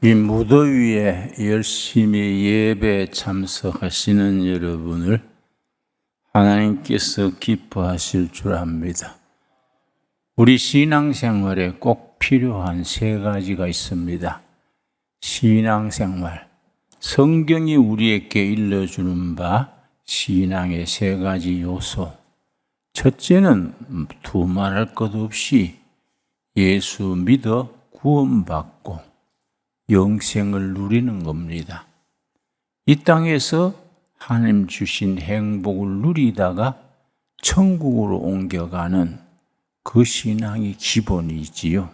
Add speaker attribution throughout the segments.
Speaker 1: 이 무더위에 열심히 예배에 참석하시는 여러분을 하나님께서 기뻐하실 줄 압니다. 우리 신앙생활에 꼭 필요한 세 가지가 있습니다. 신앙생활, 성경이 우리에게 일러주는 바 신앙의 세 가지 요소. 첫째는 두말할 것 없이 예수 믿어 구원받고 영생을 누리는 겁니다. 이 땅에서 하나님 주신 행복을 누리다가 천국으로 옮겨가는 그 신앙이 기본이지요.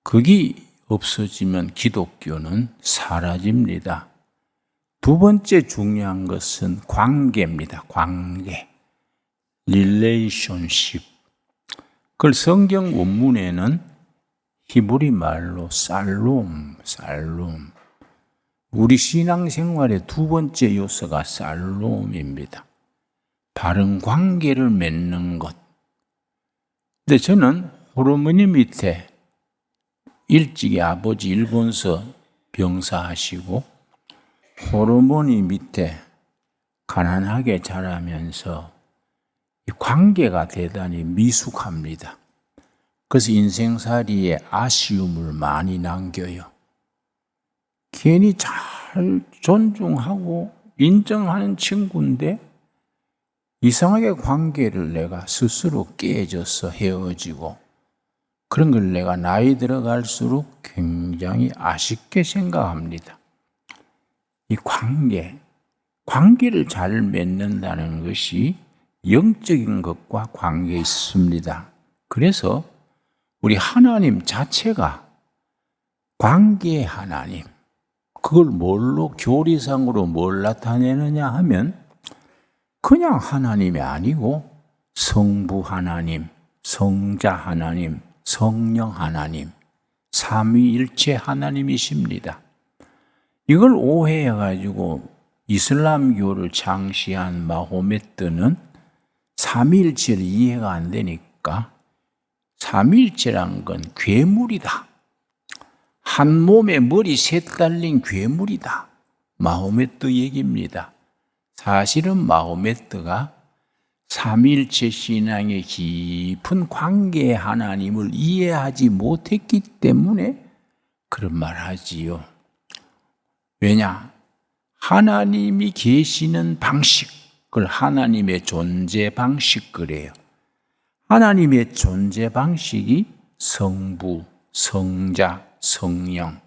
Speaker 1: 그게 없어지면 기독교는 사라집니다. 두 번째 중요한 것은 관계입니다. 관계. relationship. 그걸 성경 원문에는 히브리 말로 살롬. 우리 신앙생활의 두 번째 요소가 살롬입니다. 바른 관계를 맺는 것. 근데 저는 호르머니 밑에 일찍이 아버지 일본서 병사하시고 호르머니 밑에 가난하게 자라면서 이 관계가 대단히 미숙합니다. 그래서 인생살이에 아쉬움을 많이 남겨요. 괜히 잘 존중하고 인정하는 친구인데 이상하게 관계를 내가 스스로 깨져서 헤어지고 그런 걸 내가 나이 들어갈수록 굉장히 아쉽게 생각합니다. 이 관계를 잘 맺는다는 것이 영적인 것과 관계 있습니다. 그래서 우리 하나님 자체가 관계의 하나님. 그걸 뭘로 교리상으로 뭘 나타내느냐 하면 그냥 하나님이 아니고 성부 하나님, 성자 하나님, 성령 하나님, 삼위일체 하나님이십니다. 이걸 오해해가지고 이슬람교를 창시한 마호메트는 삼위일체를 이해가 안 되니까 삼위일체란 건 괴물이다. 한 몸에 머리 셋 달린 괴물이다. 마호메트 얘기입니다. 사실은 마호메트가 삼위일체 신앙의 깊은 관계의 하나님을 이해하지 못했기 때문에 그런 말 하지요. 왜냐? 하나님이 계시는 방식, 그걸 하나님의 존재 방식 그래요. 하나님의 존재 방식이 성부, 성자, 성령,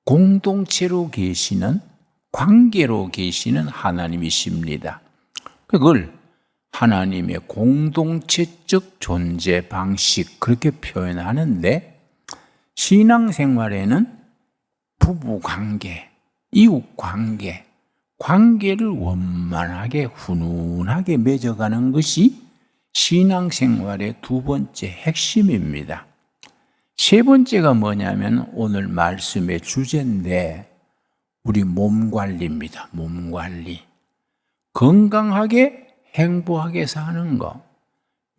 Speaker 1: 공동체로 계시는, 관계로 계시는 하나님이십니다. 그걸 하나님의 공동체적 존재 방식 그렇게 표현하는데 신앙생활에는 부부 관계, 이웃 관계, 관계를 원만하게 훈훈하게 맺어가는 것이 신앙생활의 두 번째 핵심입니다. 세 번째가 뭐냐면 오늘 말씀의 주제인데 우리 몸 관리입니다. 몸 관리. 건강하게 행복하게 사는 거.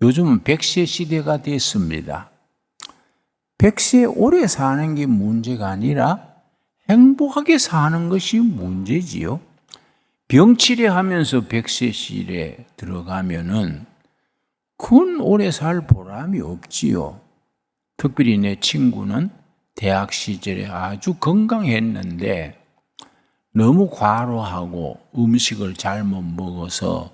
Speaker 1: 요즘은 100세 시대가 됐습니다. 100세 오래 사는 게 문제가 아니라 행복하게 사는 것이 문제지요. 병치레하면서 100세 시대에 들어가면은 그건 오래 살 보람이 없지요. 특별히 내 친구는 대학 시절에 아주 건강했는데 너무 과로하고 음식을 잘못 먹어서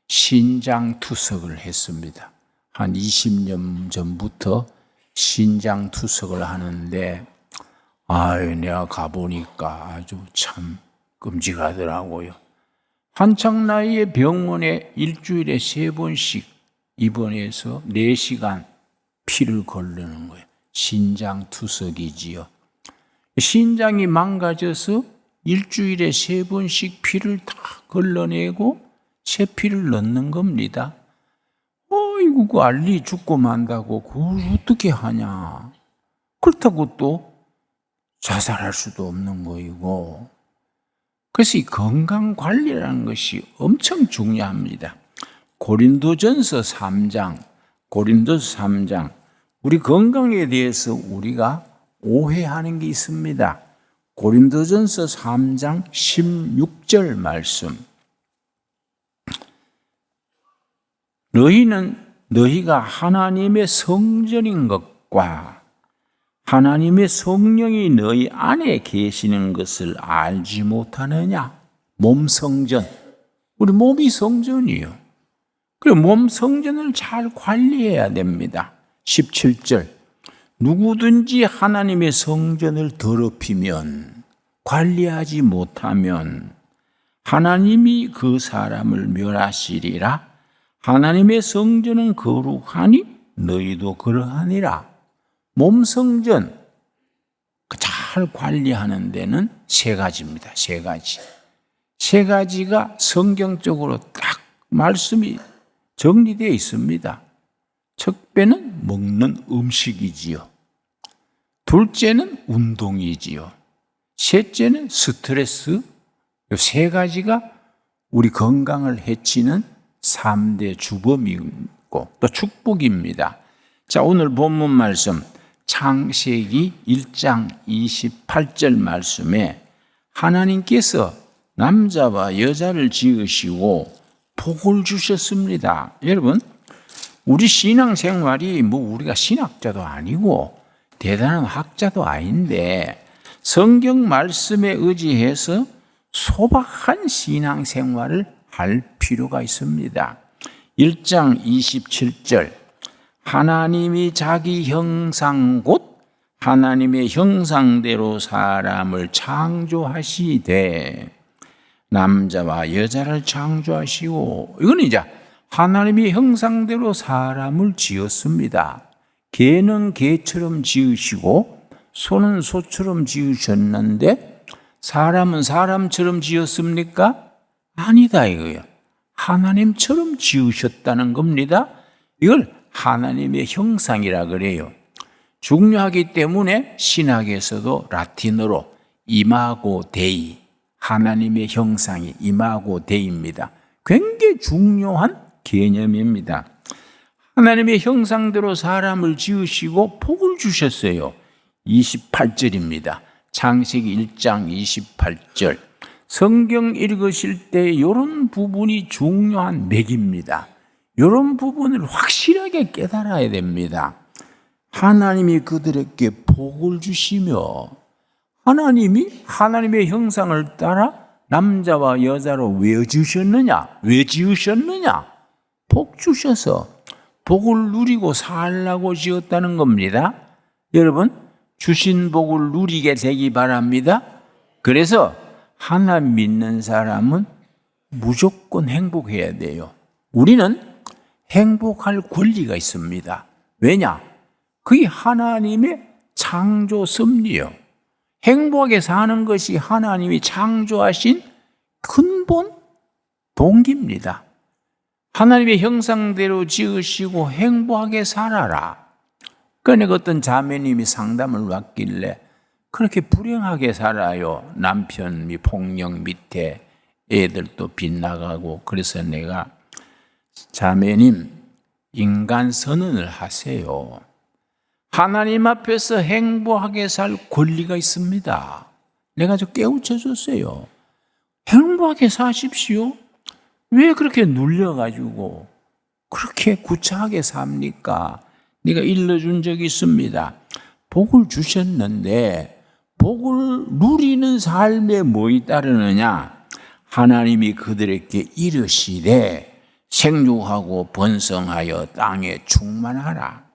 Speaker 1: 신장투석을 했습니다. 한 20년 전부터 신장투석을 하는데 내가 가보니까 아주 참 끔찍하더라고요. 한창 나이에 병원에 일주일에 3번씩 입원해서 4시간 피를 거르는 거예요. 신장투석이지요. 신장이 망가져서 일주일에 3번씩 피를 다 걸러내고 새 피를 넣는 겁니다. 이거 그 알리 죽고 만다고 그걸 어떻게 하냐. 그렇다고 또 자살할 수도 없는 거이고. 그래서 이 건강관리라는 것이 엄청 중요합니다. 고린도전서 3장 우리 건강에 대해서 우리가 오해하는 게 있습니다. 고린도전서 3장 16절 말씀. 너희가 하나님의 성전인 것과 하나님의 성령이 너희 안에 계시는 것을 알지 못하느냐? 몸 성전. 우리 몸이 성전이에요. 그리고 몸 성전을 잘 관리해야 됩니다. 17절. 누구든지 하나님의 성전을 더럽히면, 관리하지 못하면 하나님이 그 사람을 멸하시리라. 하나님의 성전은 거룩하니 너희도 그러하니라. 몸 성전 잘 관리하는 데는 세 가지입니다. 세 가지. 세 가지가 성경적으로 딱 말씀이 정리되어 있습니다. 첫 배는 먹는 음식이지요. 둘째는 운동이지요. 셋째는 스트레스. 이 세 가지가 우리 건강을 해치는 3대 주범이고 또 축복입니다. 자, 오늘 본문 말씀 창세기 1장 28절 말씀에 하나님께서 남자와 여자를 지으시고 복을 주셨습니다. 여러분, 우리 신앙생활이 우리가 신학자도 아니고 대단한 학자도 아닌데 성경 말씀에 의지해서 소박한 신앙생활을 할 필요가 있습니다. 1장 27절 하나님이 자기 형상 곧 하나님의 형상대로 사람을 창조하시되 남자와 여자를 창조하시고, 이건 이제 하나님의 형상대로 사람을 지었습니다. 개는 개처럼 지으시고 소는 소처럼 지으셨는데 사람은 사람처럼 지었습니까? 아니다 이거예요. 하나님처럼 지으셨다는 겁니다. 이걸 하나님의 형상이라 그래요. 중요하기 때문에 신학에서도 라틴어로 이마고 데이, 하나님의 형상이 이마고 데이입니다. 굉장히 중요한 개념입니다. 하나님의 형상대로 사람을 지으시고 복을 주셨어요. 28절입니다. 창세기 1장 28절. 성경 읽으실 때 이런 부분이 중요한 맥입니다. 이런 부분을 확실하게 깨달아야 됩니다. 하나님이 그들에게 복을 주시며 하나님이 하나님의 형상을 따라 남자와 여자로 왜 지으셨느냐? 왜 지으셨느냐? 복 주셔서 복을 누리고 살라고 지었다는 겁니다. 여러분, 주신 복을 누리게 되기 바랍니다. 그래서 하나님 믿는 사람은 무조건 행복해야 돼요. 우리는 행복할 권리가 있습니다. 왜냐? 그게 하나님의 창조 섭리요. 행복하게 사는 것이 하나님이 창조하신 근본 동기입니다. 하나님의 형상대로 지으시고 행복하게 살아라. 그러니까 어떤 자매님이 상담을 왔길래 그렇게 불행하게 살아요. 남편이 폭력 밑에 애들도 빗나가고. 그래서 내가 자매님 인간 선언을 하세요. 하나님 앞에서 행복하게 살 권리가 있습니다. 내가 좀 깨우쳐 줬어요. 행복하게 사십시오. 왜 그렇게 눌려가지고 그렇게 구차하게 삽니까? 네가 일러준 적이 있습니다. 복을 주셨는데 복을 누리는 삶에 뭐이 따르느냐? 하나님이 그들에게 이르시되 생육하고 번성하여 땅에 충만하라.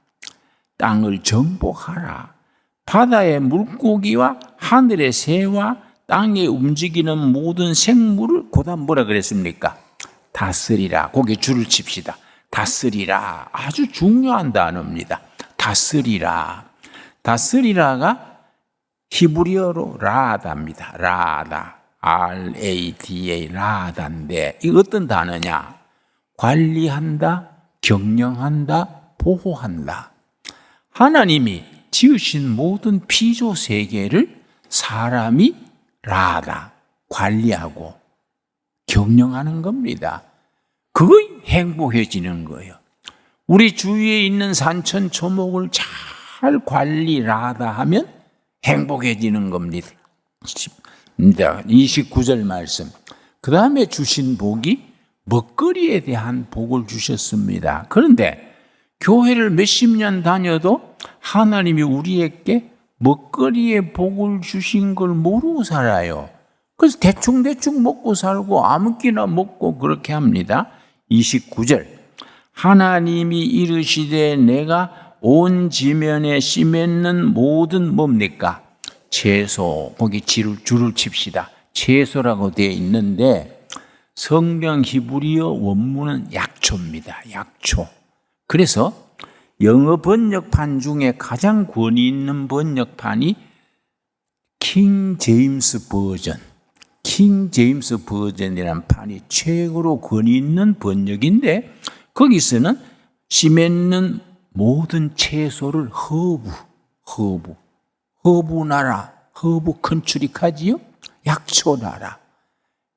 Speaker 1: 땅을 정복하라. 바다의 물고기와 하늘의 새와 땅에 움직이는 모든 생물을 그다음 뭐라 그랬습니까? 다스리라. 거기에 줄을 칩시다. 다스리라. 아주 중요한 단어입니다. 다스리라. 다스리라가 히브리어로 라다입니다. 라다. R-A-D-A 라다인데 이거 어떤 단어냐? 관리한다, 경영한다, 보호한다. 하나님이 지으신 모든 피조 세계를 사람이 라다, 관리하고 경영하는 겁니다. 그거 행복해지는 거예요. 우리 주위에 있는 산천초목을 잘 관리라다 하면 행복해지는 겁니다. 29절 말씀. 그 다음에 주신 복이 먹거리에 대한 복을 주셨습니다. 그런데 교회를 몇십 년 다녀도 하나님이 우리에게 먹거리에 복을 주신 걸 모르고 살아요. 그래서 대충 먹고 살고 아무 끼나 먹고 그렇게 합니다. 29절. 하나님이 이르시되 내가 온 지면에 씨 맺는 모든 뭡니까? 채소. 거기 줄을 칩시다. 채소라고 되어 있는데 성경 히브리어 원문은 약초입니다. 약초. 그래서 영어 번역판 중에 가장 권위 있는 번역판이 킹 제임스 버전. 킹 제임스 버전이라는 판이 최고로 권위 있는 번역인데 거기서는 씨 맺는 모든 채소를 허브나라, 허브 컨츄릭하지요? 약초나라.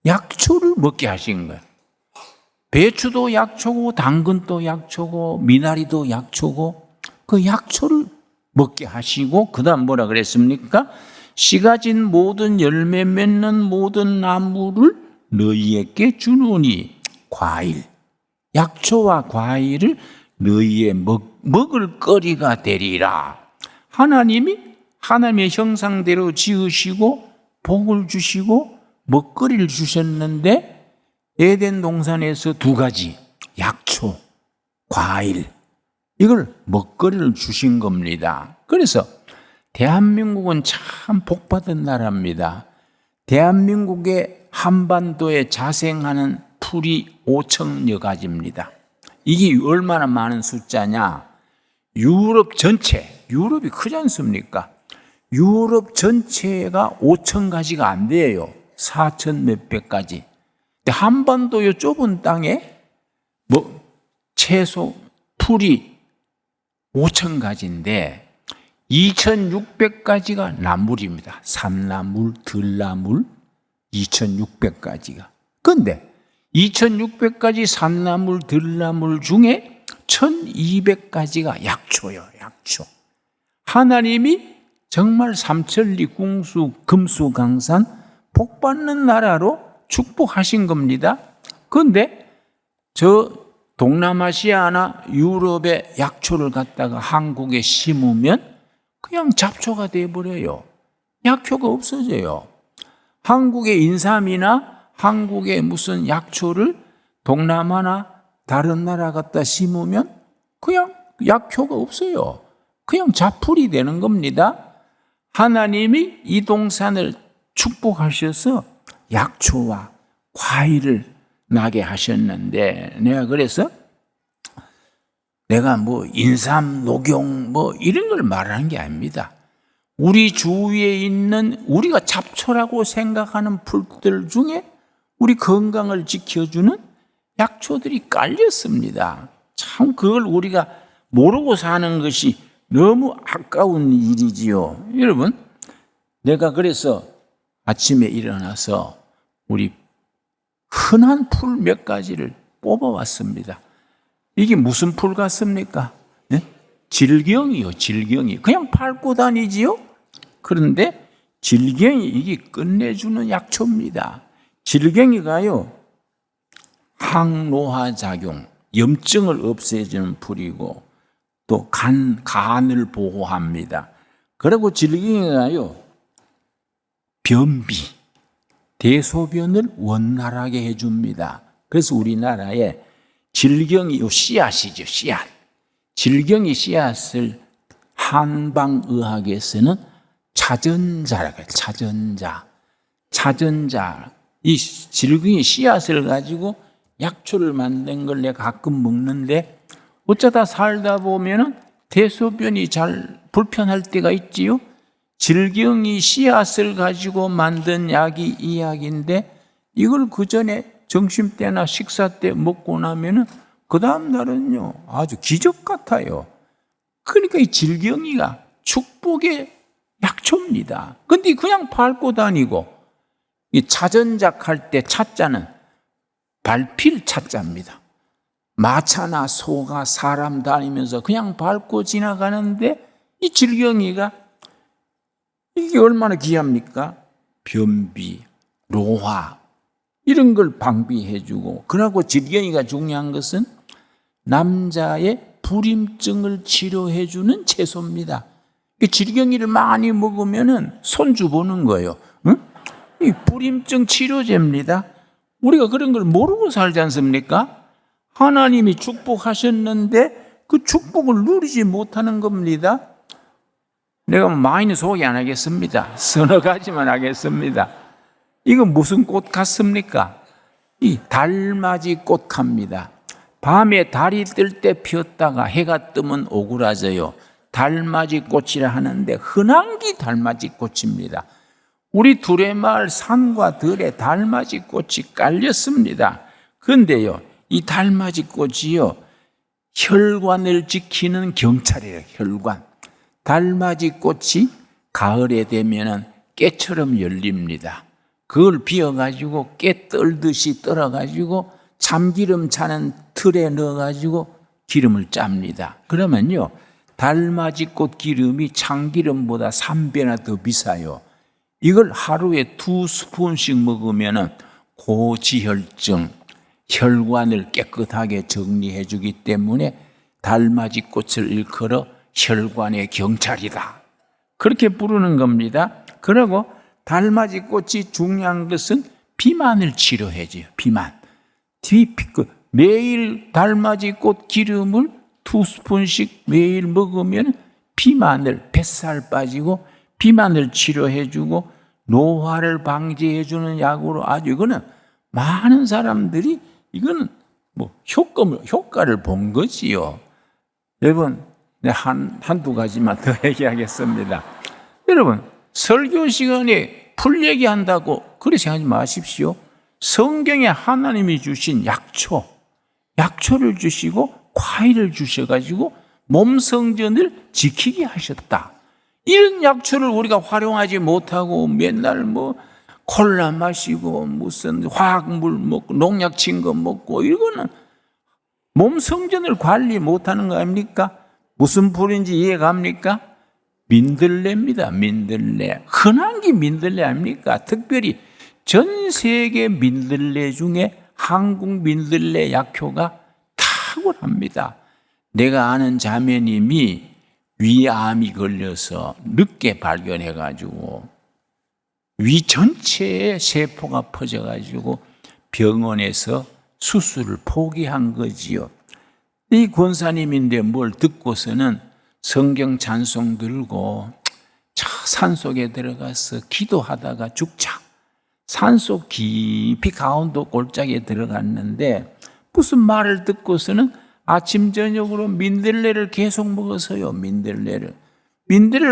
Speaker 1: 약초를 먹게 하신 거예요. 배추도 약초고 당근도 약초고 미나리도 약초고 그 약초를 먹게 하시고 그 다음 뭐라 그랬습니까? 씨 가진 모든 열매 맺는 모든 나무를 너희에게 주노니 과일. 약초와 과일을 너희의 먹을 거리가 되리라. 하나님의 형상대로 지으시고 복을 주시고 먹거리를 주셨는데 에덴 동산에서 두 가지 약초, 과일 이걸 먹거리를 주신 겁니다. 그래서 대한민국은 참 복받은 나라입니다. 대한민국의 한반도에 자생하는 풀이 5천여 가지입니다. 이게 얼마나 많은 숫자냐? 유럽 전체, 유럽이 크지 않습니까? 유럽 전체가 5천 가지가 안 돼요. 4천 몇백 가지. 근데 한반도의 좁은 땅에 채소, 풀이 5천 가지인데 2,600가지가 나물입니다. 산나물, 들나물 2,600가지가. 그런데 2,600가지 산나물, 들나물 중에 1,200가지가 약초요. 약초. 하나님이 정말 삼천리, 궁수, 금수강산 복받는 나라로 축복하신 겁니다. 그런데 저 동남아시아나 유럽의 약초를 갖다가 한국에 심으면 그냥 잡초가 되어버려요. 약초가 없어져요. 한국의 인삼이나 한국의 무슨 약초를 동남아나 다른 나라 갖다 심으면 그냥 약효가 없어요. 그냥 잡풀이 되는 겁니다. 하나님이 이 동산을 축복하셔서 약초와 과일을 나게 하셨는데 내가 인삼, 녹용 이런 걸 말하는 게 아닙니다. 우리 주위에 있는 우리가 잡초라고 생각하는 풀들 중에 우리 건강을 지켜주는 약초들이 깔렸습니다. 참 그걸 우리가 모르고 사는 것이 너무 아까운 일이지요. 여러분, 내가 그래서 아침에 일어나서 우리 흔한 풀 몇 가지를 뽑아왔습니다. 이게 무슨 풀 같습니까? 네? 질경이요, 질경이. 그냥 밟고 다니지요? 그런데 질경이 이게 끝내주는 약초입니다. 질경이가요, 항노화 작용, 염증을 없애주는 풀이고 또 간을 보호합니다. 그리고 질경이가요, 변비, 대소변을 원활하게 해줍니다. 그래서 우리나라에 질경이 씨앗이죠, 씨앗. 질경이 씨앗을 한방의학에서는 차전자라고 해요. 차전자. 이 질경이 씨앗을 가지고 약초를 만든 걸 내가 가끔 먹는데 어쩌다 살다 보면은 대소변이 잘 불편할 때가 있지요. 질경이 씨앗을 가지고 만든 약이 이 약인데 이걸 그 전에 점심때나 식사 때 먹고 나면은 그 다음 날은요 아주 기적 같아요. 그러니까 이 질경이가 축복의 약초입니다. 근데 그냥 밟고 다니고 이 차전작 할 때 차자는 밟힐 차자입니다. 마차나 소가 사람 다니면서 그냥 밟고 지나가는데 이 질경이가 이게 얼마나 귀합니까? 변비, 노화 이런 걸 방비해주고, 그러고 질경이가 중요한 것은 남자의 불임증을 치료해주는 채소입니다. 질경이를 많이 먹으면은 손주 보는 거예요. 응? 이 불임증 치료제입니다. 우리가 그런 걸 모르고 살지 않습니까? 하나님이 축복하셨는데 그 축복을 누리지 못하는 겁니다. 내가 많이는 소개 안 하겠습니다. 서너 가지만 하겠습니다. 이건 무슨 꽃 같습니까? 이 달맞이 꽃 같습니다. 밤에 달이 뜰 때 피었다가 해가 뜨면 오그라져요. 달맞이 꽃이라 하는데 흔한기 달맞이 꽃입니다. 우리 두레마을 산과 들에 달맞이 꽃이 깔렸습니다. 그런데요, 이 달맞이 꽃이요, 혈관을 지키는 경찰이에요. 혈관. 달맞이 꽃이 가을에 되면은 깨처럼 열립니다. 그걸 비워가지고 깨 떨듯이 떨어가지고 참기름 차는 틀에 넣어가지고 기름을 짭니다. 그러면요, 달맞이꽃 기름이 참기름보다 3배나 더 비싸요. 이걸 하루에 2스푼씩 먹으면 고지혈증, 혈관을 깨끗하게 정리해 주기 때문에 달맞이꽃을 일컬어 혈관의 경찰이다, 그렇게 부르는 겁니다. 그리고 달맞이꽃이 중요한 것은 비만을 치료해 줘요. 비만. 매일 달맞이꽃 기름을 2스푼씩 매일 먹으면 비만을, 뱃살 빠지고 비만을 치료해 주고 노화를 방지해 주는 약으로, 아주 이거는 많은 사람들이 이거는 뭐 효과를 본 거지요. 여러분, 한두 가지만 더 얘기하겠습니다. 여러분, 설교 시간에 풀 얘기한다고 그렇게 생각하지 마십시오. 성경에 하나님이 주신 약초를 주시고 과일을 주셔가지고 몸 성전을 지키게 하셨다. 이런 약초를 우리가 활용하지 못하고 맨날 뭐 콜라 마시고 무슨 화학물 먹고 농약 친 거 먹고, 이거는 몸 성전을 관리 못하는 거 아닙니까? 무슨 풀인지 이해갑니까? 민들레입니다. 민들레. 흔한 게 민들레 아닙니까? 특별히 전 세계 민들레 중에 한국 민들레 약효가 탁월합니다. 내가 아는 자매님이 위암이 걸려서 늦게 발견해가지고 위 전체에 세포가 퍼져가지고 병원에서 수술을 포기한 거지요. 이 권사님인데 뭘 듣고서는 성경 찬송 들고 산속에 들어가서 기도하다가 죽자. 산속 깊이 강원도 골짜기에 들어갔는데 무슨 말을 듣고서는 아침 저녁으로 민들레를 계속 먹었어요. 민들레를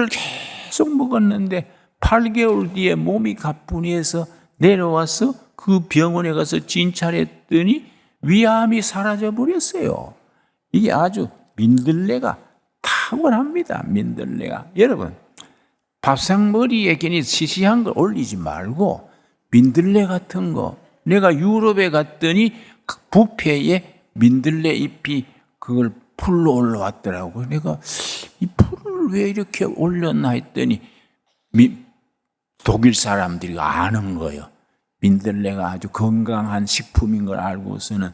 Speaker 1: 계속 먹었는데 8개월 뒤에 몸이 가뿐해서 내려와서 그 병원에 가서 진찰했더니 위암이 사라져 버렸어요. 이게 아주 민들레가 탁월합니다. 민들레가. 여러분, 밥상머리에 괜히 시시한 걸 올리지 말고 민들레 같은 거. 내가 유럽에 갔더니 뷔페에 민들레 잎이 그걸 풀로 올라왔더라고요. 내가 이 풀을 왜 이렇게 올렸나 했더니 독일 사람들이 아는 거예요. 민들레가 아주 건강한 식품인 걸 알고서는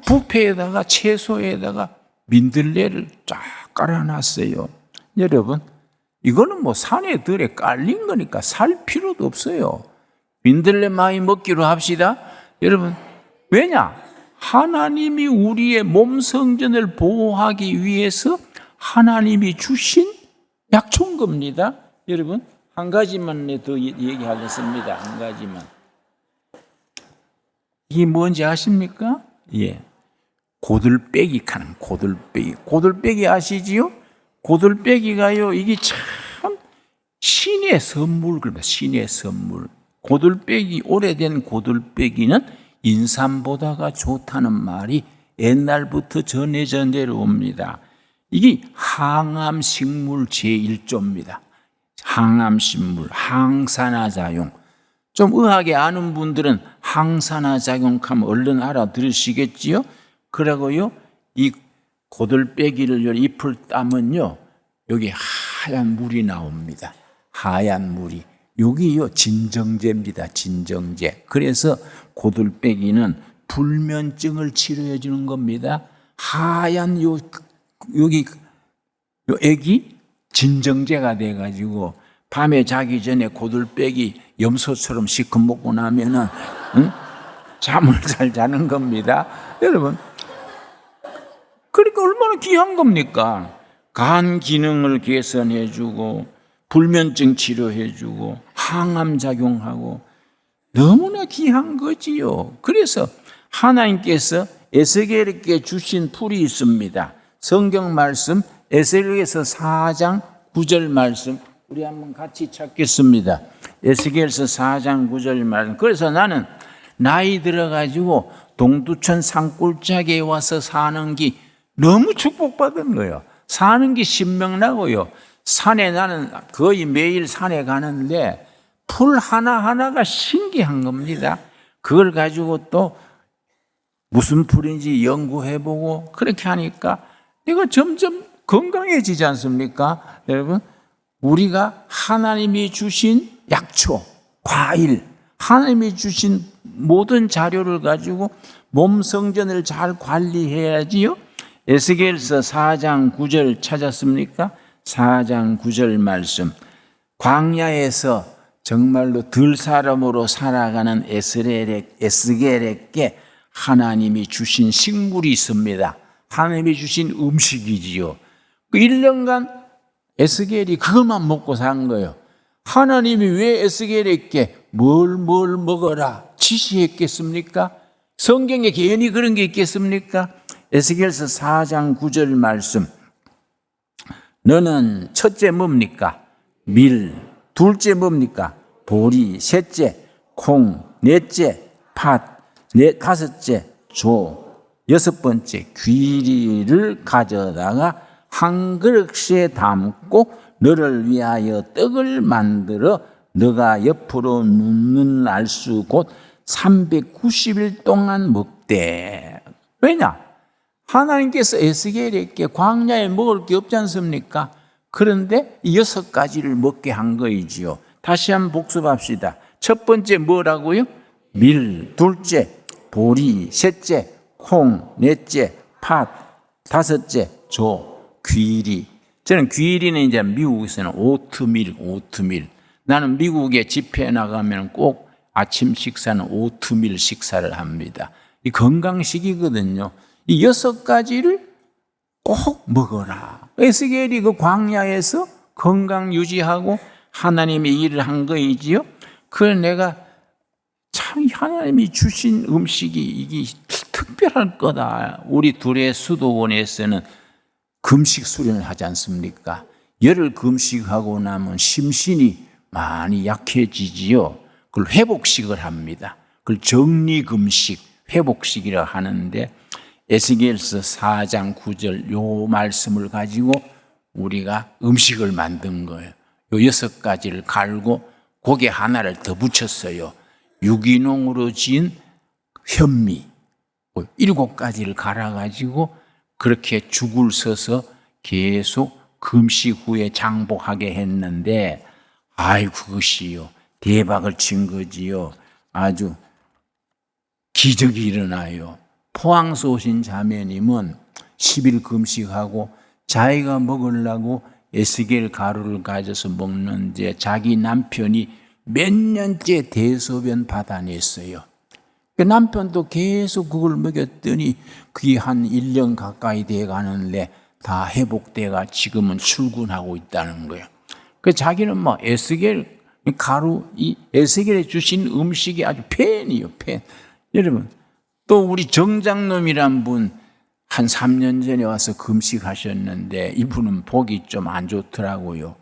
Speaker 1: 뷔페에다가 채소에다가 민들레를 쫙 깔아놨어요. 여러분, 이거는 뭐 산에 들에 깔린 거니까 살 필요도 없어요. 민들레 많이 먹기로 합시다. 여러분, 왜냐? 하나님이 우리의 몸 성전을 보호하기 위해서 하나님이 주신 약초인 겁니다. 여러분, 한 가지만 더 얘기하겠습니다. 한 가지만. 이게 뭔지 아십니까? 예. 고들빼기 카는 고들빼기. 고들빼기 아시지요? 고들빼기가요, 이게 참 신의 선물, 그럽니다. 신의 선물. 고들빼기, 오래된 고들빼기는 인삼보다가 좋다는 말이 옛날부터 전해져 내려옵니다. 이게 항암식물 제1조입니다. 항암식물, 항산화작용. 좀 의학에 아는 분들은 항산화작용 하면 얼른 알아들으시겠지요? 그러고요, 이 고들빼기를 잎을 따면요, 여기 하얀 물이 나옵니다. 하얀 물이. 여기요, 진정제입니다. 진정제. 그래서 고들빼기는 불면증을 치료해 주는 겁니다. 하얀 여기 액이 진정제가 돼가지고 밤에 자기 전에 고들빼기 염소처럼 시큼 먹고 나면은 잠을 잘 자는 겁니다. 여러분, 그러니까 얼마나 귀한 겁니까? 간 기능을 개선해 주고 불면증 치료해 주고 항암 작용하고 너무나 귀한 거지요. 그래서 하나님께서 에스겔에게 주신 풀이 있습니다. 성경 말씀 에스겔서 4장 9절 말씀 우리 한번 같이 찾겠습니다. 에스겔서 4장 9절 말씀. 그래서 나는 나이 들어가지고 동두천 산골짜기에 와서 사는 게 너무 축복받은 거예요. 사는 게 신명나고요. 산에 나는 거의 매일 산에 가는데 풀 하나하나가 신기한 겁니다. 그걸 가지고 또 무슨 풀인지 연구해보고 그렇게 하니까 내가 점점 건강해지지 않습니까? 여러분, 우리가 하나님이 주신 약초, 과일, 하나님이 주신 모든 자료를 가지고 몸 성전을 잘 관리해야지요. 에스겔서 4장 9절 찾았습니까? 4장 9절 말씀. 광야에서 정말로 들사람으로 살아가는 에스겔에게 하나님이 주신 식물이 있습니다. 하나님이 주신 음식이지요. 그 1년간 에스겔이 그것만 먹고 산 거예요. 하나님이 왜 에스겔에게 뭘 먹어라 지시했겠습니까? 성경에 괜히 그런 게 있겠습니까? 에스겔서 4장 9절 말씀. 너는 첫째 뭡니까? 밀. 둘째 뭡니까? 보리. 셋째 콩. 넷째 팥. 다섯째 조. 여섯 번째 귀리를 가져다가 한 그릇에 담고 너를 위하여 떡을 만들어 너가 옆으로 눕는 날수 곧 390일 동안 먹되. 왜냐? 하나님께서 에스겔에게 광야에 먹을 게 없지 않습니까? 그런데 6가지를 먹게 한 거이지요. 다시 한번 복습합시다. 첫 번째 뭐라고요? 밀. 둘째 보리. 셋째 콩. 넷째 팥. 다섯째 조. 귀리. 저는 귀리는 이제 미국에서는 오트밀. 나는 미국에 집회에 나가면 꼭 아침 식사는 오트밀 식사를 합니다. 이 건강식이거든요. 이 6가지를 꼭 먹어라. 에스겔이 그 광야에서 건강 유지하고 하나님의 일을 한 거이지요. 그래서 내가 참 하나님이 주신 음식이 이게 특별할 거다. 우리 둘의 수도원에서는 금식 수련을 하지 않습니까? 열흘 금식하고 나면 심신이 많이 약해지지요. 그걸 회복식을 합니다. 그걸 정리금식, 회복식이라 하는데 에스겔서 4장 9절 요 말씀을 가지고 우리가 음식을 만든 거예요. 요 6가지를 갈고 고개 하나를 더 붙였어요. 유기농으로 지은 현미 7가지를 갈아가지고 그렇게 죽을 서서 계속 금식 후에 장복하게 했는데 아이 그것이요 대박을 친 거지요. 아주 기적이 일어나요. 포항서 오신 자매님은 10일 금식하고 자기가 먹으려고 에스겔 가루를 가져서 먹는데 자기 남편이 몇 년째 대소변 받아냈어요. 그 남편도 계속 그걸 먹였더니 그게 한 1년 가까이 돼 가는데 다 회복돼가 지금은 출근하고 있다는 거예요. 그 자기는 뭐 에스겔 가루, 이 에스겔에 주신 음식이 아주 팬이요, 팬. 여러분, 또 우리 정장놈이란 분 한 3년 전에 와서 금식하셨는데 이분은 복이 좀 안 좋더라고요.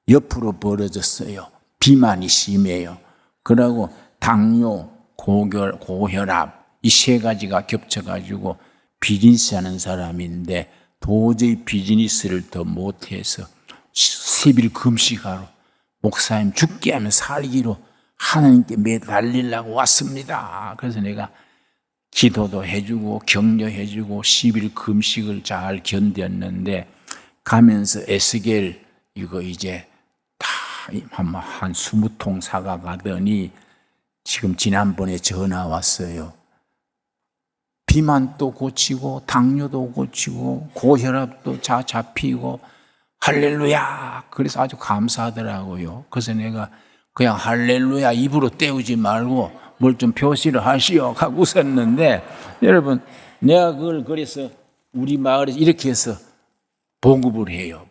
Speaker 1: 옆으로 벌어졌어요. 비만이 심해요. 그러고 당뇨, 고혈압 이 3가지가 겹쳐가지고 비즈니스 하는 사람인데 도저히 비즈니스를 더 못해서 10일 금식하러 목사님 죽게 하면 살기로 하나님께 매달리려고 왔습니다. 그래서 내가 기도도 해주고 격려해주고 10일 금식을 잘 견뎠는데 가면서 에스겔 이거 이제 다 한 20통 사가 가더니 지금 지난번에 전화 왔어요. 비만도 고치고 당뇨도 고치고 고혈압도 잡히고 할렐루야. 그래서 아주 감사하더라고요. 그래서 내가 그냥 할렐루야 입으로 때우지 말고 뭘 좀 표시를 하시오 하고 웃었는데, 여러분 내가 그걸 그래서 우리 마을에서 이렇게 해서 보급을 해요.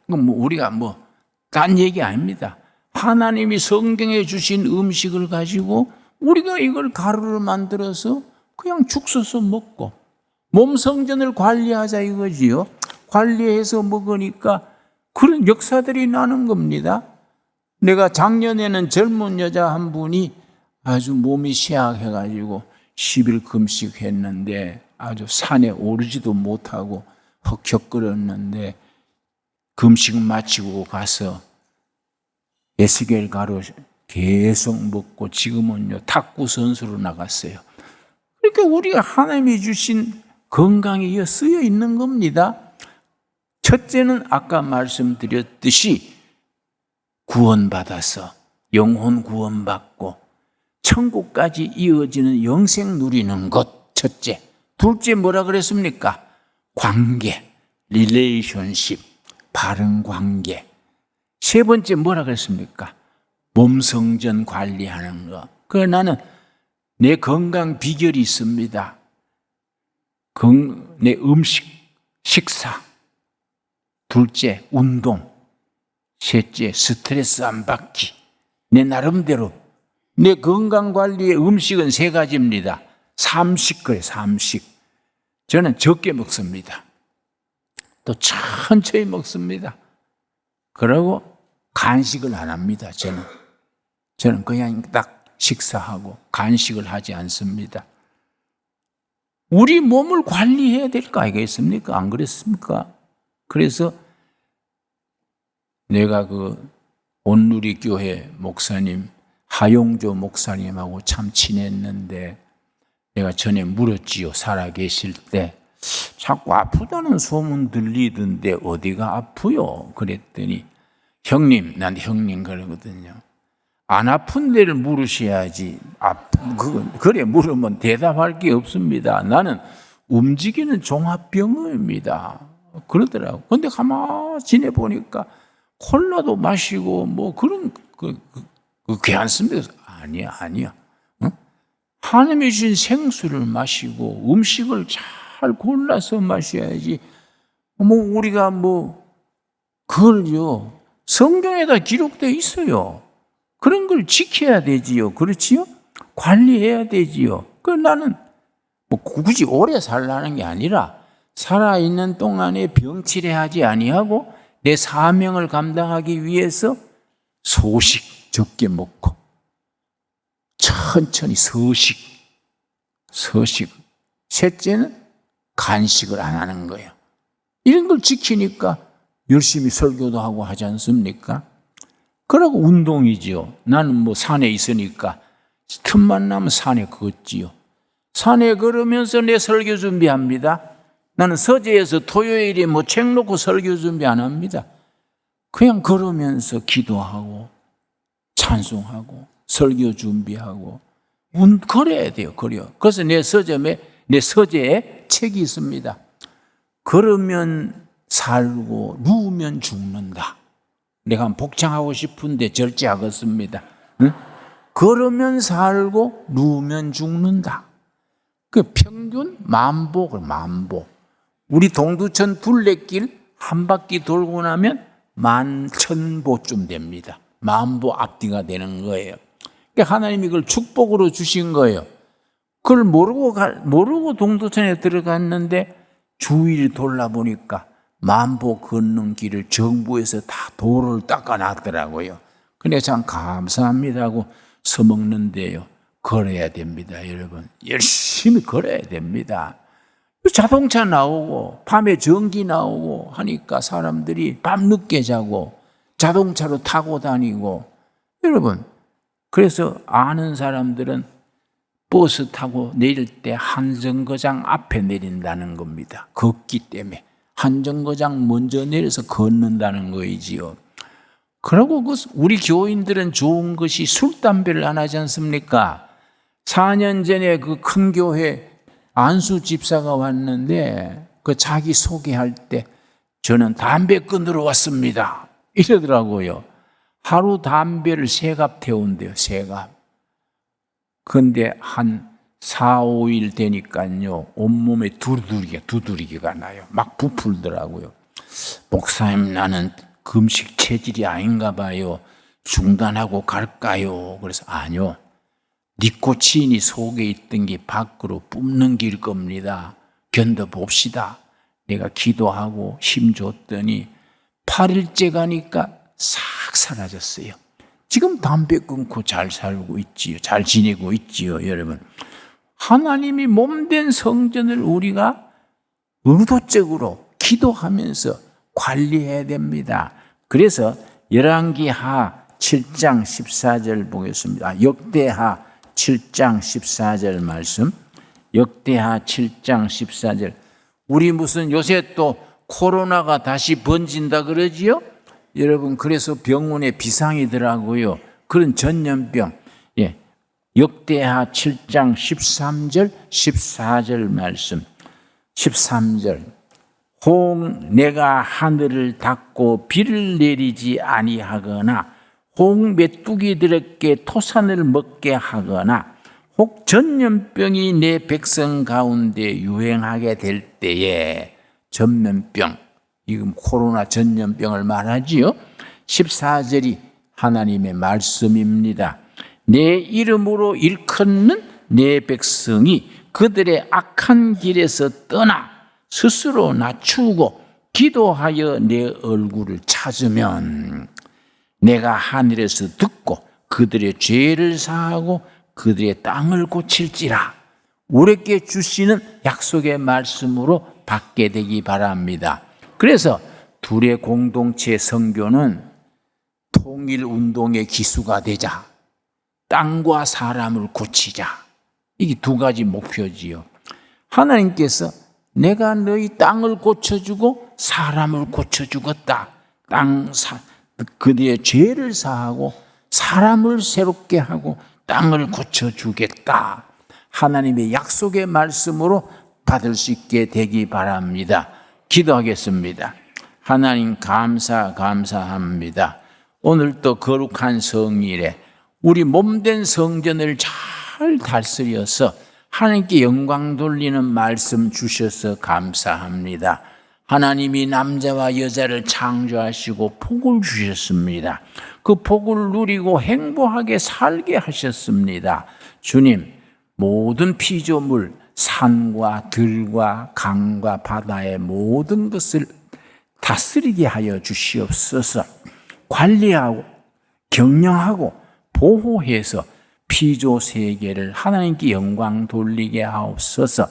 Speaker 1: 그럼 뭐 우리가 딴 얘기 아닙니다. 하나님이 성경에 주신 음식을 가지고 우리가 이걸 가루를 만들어서 그냥 죽 써서 먹고 몸 성전을 관리하자 이거지요. 관리해서 먹으니까 그런 역사들이 나는 겁니다. 내가 작년에는 젊은 여자 한 분이 아주 몸이 쇠약해가지고 10일 금식했는데 아주 산에 오르지도 못하고 헉헉거렸는데 금식 마치고 가서 에스겔 가루 계속 먹고 지금은요 탁구 선수로 나갔어요. 그러니까 우리가 하나님이 주신 건강이 쓰여 있는 겁니다. 첫째는 아까 말씀드렸듯이 구원받아서 영혼 구원받고 천국까지 이어지는 영생 누리는 것, 첫째. 둘째 뭐라 그랬습니까? 관계, 릴레이션십, 바른 관계. 세 번째 뭐라 그랬습니까? 몸 성전 관리하는 거. 나는 내 건강 비결이 있습니다. 내 음식, 식사. 둘째, 운동. 셋째, 스트레스 안 받기. 내 나름대로. 내 건강관리의 음식은 3가지입니다. 삼식 그래, 삼식. 저는 적게 먹습니다. 또 천천히 먹습니다. 그리고 간식을 안 합니다, 저는 그냥 딱 식사하고 간식을 하지 않습니다. 우리 몸을 관리해야 될 거 아니겠습니까? 안 그랬습니까? 그래서 내가 온누리 교회 목사님 하용조 목사님하고 참 친했는데 내가 전에 물었지요. 살아계실 때 자꾸 아프다는 소문 들리던데 어디가 아프요? 그랬더니 형님, 난 형님 그러거든요. 안 아픈 데를 물으셔야지. 그래 물으면 대답할 게 없습니다. 나는 움직이는 종합병원입니다. 그러더라고. 근데 가만히 지내보니까 콜라도 마시고 그런 괜찮습니다. 아니야. 응? 하나님이 주신 생수를 마시고 음식을 잘 골라서 마셔야지. 우리가 그걸요 성경에다 기록되어 있어요. 그런 걸 지켜야 되지요. 그렇지요? 관리해야 되지요. 나는 굳이 오래 살라는 게 아니라 살아있는 동안에 병치레하지 아니하고 내 사명을 감당하기 위해서 소식 적게 먹고 천천히 서식. 셋째는 간식을 안 하는 거예요. 이런 걸 지키니까 열심히 설교도 하고 하지 않습니까? 그러고 운동이지요. 나는 산에 있으니까 틈만 나면 산에 걷지요. 산에 걸으면서 내 설교 준비합니다. 나는 서재에서 토요일에 책 놓고 설교 준비 안 합니다. 그냥 걸으면서 기도하고 찬송하고 설교 준비하고 걸어야 돼요. 그래서 내 서재에 책이 있습니다. 걸으면 살고 누우면 죽는다. 내가 복창하고 싶은데 절제하겠습니다. 응? 걸으면 살고 누우면 죽는다. 평균 만보. 우리 동두천 둘레길 한 바퀴 돌고 나면 11,000보쯤 됩니다. 만보 앞뒤가 되는 거예요. 그러니까 하나님이 그걸 축복으로 주신 거예요. 그걸 모르고 동두천에 들어갔는데 주위를 돌아보니까 만보 걷는 길을 정부에서 다 도로를 닦아놨더라고요. 그래서 참 감사합니다 하고 서먹는데요. 걸어야 됩니다, 여러분. 열심히 걸어야 됩니다. 자동차 나오고 밤에 전기 나오고 하니까 사람들이 밤늦게 자고 자동차로 타고 다니고, 여러분, 그래서 아는 사람들은 버스 타고 내릴 때 한정거장 앞에 내린다는 겁니다. 걷기 때문에 한정거장 먼저 내려서 걷는다는 거이지요. 그러고 우리 교인들은 좋은 것이 술, 담배를 안 하지 않습니까? 4년 전에 그 큰 교회 안수 집사가 왔는데 그 자기 소개할 때 저는 담배 끊으러 왔습니다 이러더라고요. 하루 담배를 3갑 태운대요. 3갑. 근데 한 4, 5일 되니까요 온몸에 두드리기가 나요. 막 부풀더라고요. 목사님, 나는 금식 체질이 아닌가 봐요. 중단하고 갈까요? 그래서 아니요, 니코틴이 속에 있던 게 밖으로 뿜는 길 겁니다. 견뎌봅시다. 내가 기도하고 힘 줬더니 8일째 가니까 싹 사라졌어요. 지금 담배 끊고 잘 살고 있지요. 잘 지내고 있지요. 여러분, 하나님이 몸된 성전을 우리가 의도적으로 기도하면서 관리해야 됩니다. 그래서 열왕기하 7장 14절 보겠습니다. 역대하 7장 14절 말씀. 역대하 7장 14절. 우리 무슨 요새 또 코로나가 다시 번진다 그러지요? 여러분, 그래서 병원에 비상이더라고요. 그런 전염병. 예. 역대하 7장 13절 14절 말씀. 13절. 혹 내가 하늘을 닫고 비를 내리지 아니하거나 혹 메뚜기들에게 토산을 먹게 하거나 혹 전염병이 내 백성 가운데 유행하게 될 때에, 전염병, 지금 코로나 전염병을 말하지요. 14절이 하나님의 말씀입니다. 내 이름으로 일컫는 내 백성이 그들의 악한 길에서 떠나 스스로 낮추고 기도하여 내 얼굴을 찾으면 내가 하늘에서 듣고 그들의 죄를 사하고 그들의 땅을 고칠지라. 우리에게 주시는 약속의 말씀으로 받게 되기 바랍니다. 그래서 둘의 공동체 선교는 통일운동의 기수가 되자, 땅과 사람을 고치자. 이게 2가지 목표지요. 하나님께서 내가 너희 땅을 고쳐주고 사람을 고쳐주겠다. 그들의 죄를 사하고 사람을 새롭게 하고 땅을 고쳐주겠다. 하나님의 약속의 말씀으로 받을 수 있게 되기 바랍니다. 기도하겠습니다. 하나님, 감사합니다. 오늘 또 거룩한 성일에 우리 몸된 성전을 잘 다스려서 하나님께 영광 돌리는 말씀 주셔서 감사합니다. 하나님이 남자와 여자를 창조하시고 복을 주셨습니다. 그 복을 누리고 행복하게 살게 하셨습니다. 주님, 모든 피조물, 산과 들과 강과 바다의 모든 것을 다스리게 하여 주시옵소서. 관리하고 경영하고 보호해서 피조 세계를 하나님께 영광 돌리게 하옵소서.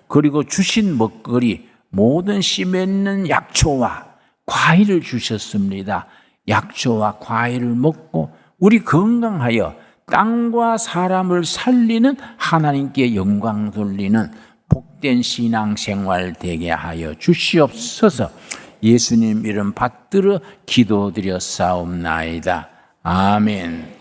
Speaker 1: 그리고 주신 먹거리, 모든 씨 맺는 약초와 과일을 주셨습니다. 약초와 과일을 먹고 우리 건강하여 땅과 사람을 살리는, 하나님께 영광 돌리는 복된 신앙생활 되게 하여 주시옵소서. 예수님 이름 받들어 기도드렸사옵나이다. 아멘.